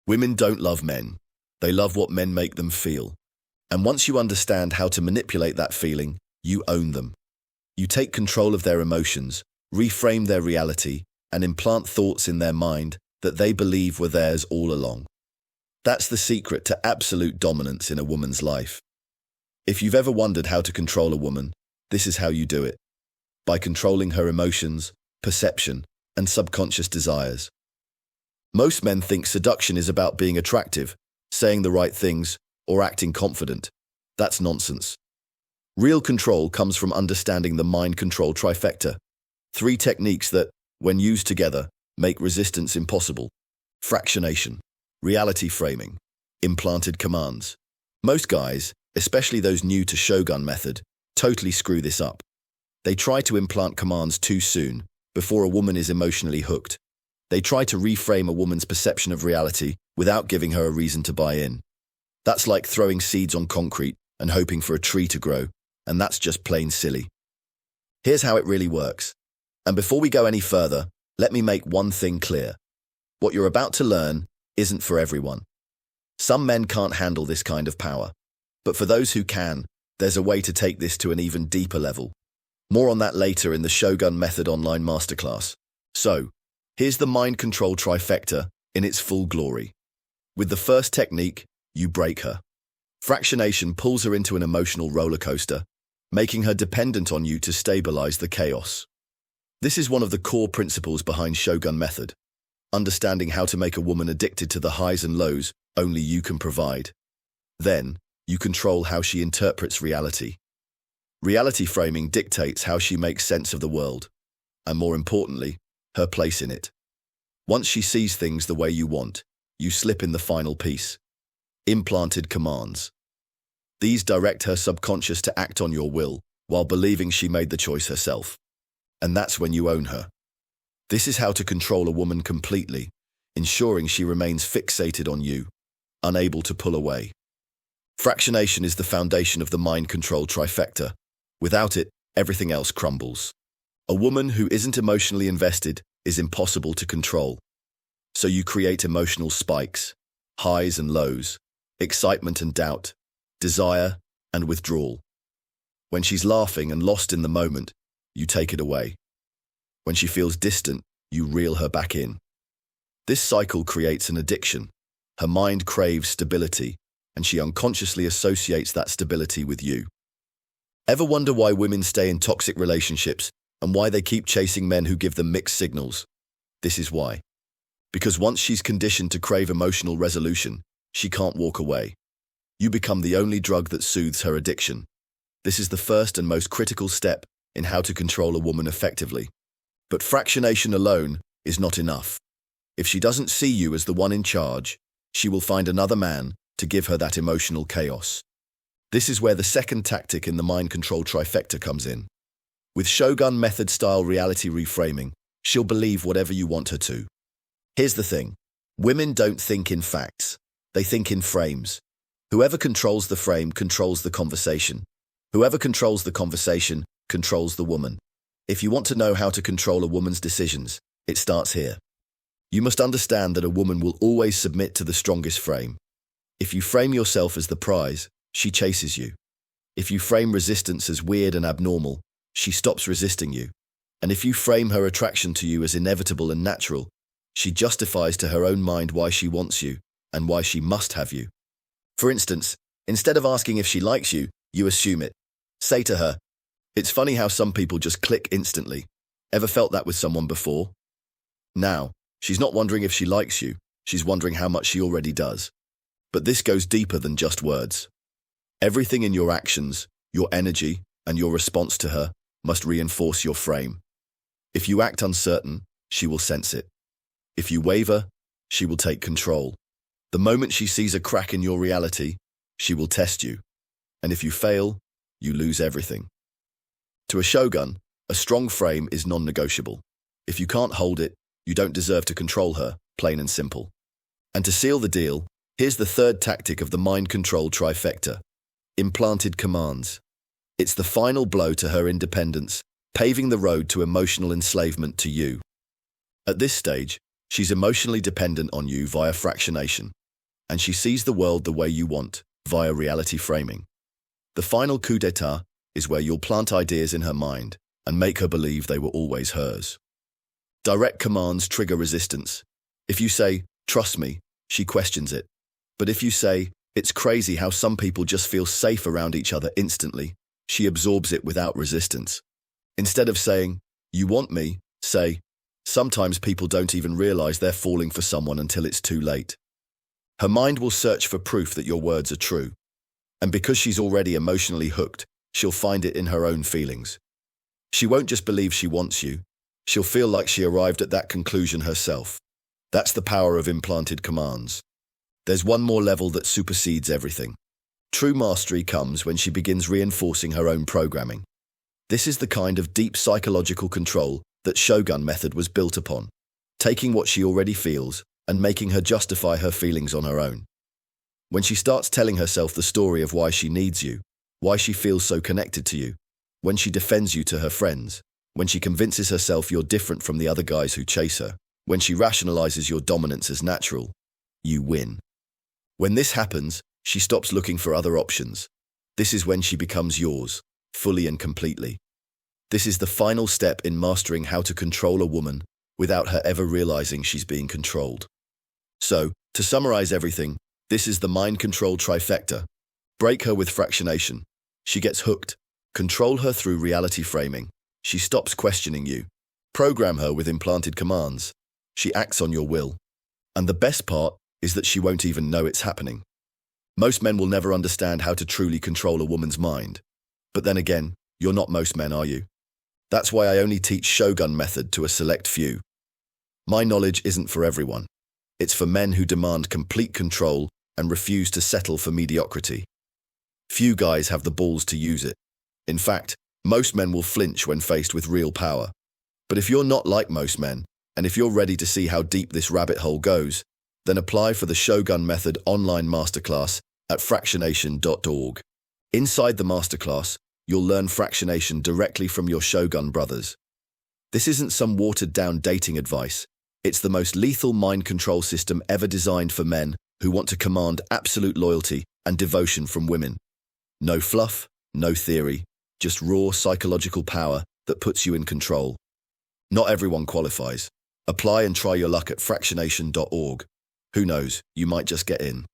Women don't love men. They love what men make them feel. And once you understand how to manipulate that feeling, you own them. You take control of their emotions, reframe their reality, and implant thoughts in their mind that they believe were theirs all along. That's the secret to absolute dominance in a woman's life. If you've ever wondered how to control a woman, this is how you do it. By controlling her emotions, perception, and subconscious desires. Most men think seduction is about being attractive, saying the right things, or acting confident. That's nonsense. Real control comes from understanding the mind control trifecta. 3 techniques that, when used together, make resistance impossible. Fractionation, reality framing, implanted commands. Most guys, especially those new to Shogun method, totally screw this up. They try to implant commands too soon, before a woman is emotionally hooked. They try to reframe a woman's perception of reality without giving her a reason to buy in. That's like throwing seeds on concrete and hoping for a tree to grow, and that's just plain silly. Here's how it really works. And before we go any further, let me make one thing clear. What you're about to learn isn't for everyone. Some men can't handle this kind of power. But for those who can, there's a way to take this to an even deeper level. More on that later in the Shogun Method online masterclass. So, here's the mind control trifecta in its full glory. With the first technique, you break her. Fractionation pulls her into an emotional roller coaster, making her dependent on you to stabilize the chaos. This is one of the core principles behind Shogun Method. Understanding how to make a woman addicted to the highs and lows only you can provide. Then, you control how she interprets reality. Reality framing dictates how she makes sense of the world, and more importantly, her place in it. Once she sees things the way you want, you slip in the final piece. Implanted commands. These direct her subconscious to act on your will, while believing she made the choice herself. And that's when you own her. This is how to control a woman completely, ensuring she remains fixated on you, unable to pull away. Fractionation is the foundation of the mind control trifecta. Without it, everything else crumbles. A woman who isn't emotionally invested is impossible to control. So you create emotional spikes, highs and lows, excitement and doubt, desire and withdrawal. When she's laughing and lost in the moment, you take it away. When she feels distant, you reel her back in. This cycle creates an addiction. Her mind craves stability, and she unconsciously associates that stability with you. Ever wonder why women stay in toxic relationships and why they keep chasing men who give them mixed signals? This is why. Because once she's conditioned to crave emotional resolution, she can't walk away. You become the only drug that soothes her addiction. This is the first and most critical step in how to control a woman effectively. But fractionation alone is not enough. If she doesn't see you as the one in charge, she will find another man to give her that emotional chaos. This is where the second tactic in the mind control trifecta comes in. With Shogun Method-style reality reframing, she'll believe whatever you want her to. Here's the thing. Women don't think in facts. They think in frames. Whoever controls the frame controls the conversation. Whoever controls the conversation controls the woman. If you want to know how to control a woman's decisions, it starts here. You must understand that a woman will always submit to the strongest frame. If you frame yourself as the prize, she chases you. If you frame resistance as weird and abnormal, she stops resisting you. And if you frame her attraction to you as inevitable and natural, she justifies to her own mind why she wants you and why she must have you. For instance, instead of asking if she likes you, you assume it. Say to her, "It's funny how some people just click instantly. Ever felt that with someone before?" Now, she's not wondering if she likes you, she's wondering how much she already does. But this goes deeper than just words. Everything in your actions, your energy, and your response to her must reinforce your frame. If you act uncertain, she will sense it. If you waver, she will take control. The moment she sees a crack in your reality, she will test you. And if you fail, you lose everything. To a shogun, a strong frame is non-negotiable. If you can't hold it, you don't deserve to control her, plain and simple. And to seal the deal, here's the third tactic of the mind control trifecta. Implanted commands. It's the final blow to her independence, paving the road to emotional enslavement to you. At this stage, She's emotionally dependent on you via fractionation, and she sees the world the way you want, via reality framing. The final coup d'etat is where you'll plant ideas in her mind and make her believe they were always hers. Direct commands trigger resistance. If you say, "Trust me," she questions it. But if you say, "It's crazy how some people just feel safe around each other instantly," she absorbs it without resistance. Instead of saying, "You want me," say, "Sometimes people don't even realize they're falling for someone until it's too late." Her mind will search for proof that your words are true. And because she's already emotionally hooked, she'll find it in her own feelings. She won't just believe she wants you. She'll feel like she arrived at that conclusion herself. That's the power of implanted commands. There's one more level that supersedes everything. True mastery comes when she begins reinforcing her own programming. This is the kind of deep psychological control that Shogun method was built upon, taking what she already feels and making her justify her feelings on her own. When she starts telling herself the story of why she needs you, why she feels so connected to you, when she defends you to her friends, when she convinces herself you're different from the other guys who chase her, when she rationalizes your dominance as natural, you win. When this happens, she stops looking for other options. This is when she becomes yours, fully and completely. This is the final step in mastering how to control a woman without her ever realizing she's being controlled. So, to summarize everything, this is the mind control trifecta. Break her with fractionation. She gets hooked. Control her through reality framing. She stops questioning you. Program her with implanted commands. She acts on your will. And the best part is that she won't even know it's happening. Most men will never understand how to truly control a woman's mind. But then again, you're not most men, are you? That's why I only teach Shogun method to a select few. My knowledge isn't for everyone. It's for men who demand complete control and refuse to settle for mediocrity. Few guys have the balls to use it. In fact, most men will flinch when faced with real power. But if you're not like most men, and if you're ready to see how deep this rabbit hole goes, then apply for the Shogun Method online masterclass at fractionation.org. Inside the masterclass, you'll learn fractionation directly from your Shogun brothers. This isn't some watered-down dating advice. It's the most lethal mind control system ever designed for men who want to command absolute loyalty and devotion from women. No fluff, no theory, just raw psychological power that puts you in control. Not everyone qualifies. Apply and try your luck at fractionation.org. Who knows, you might just get in.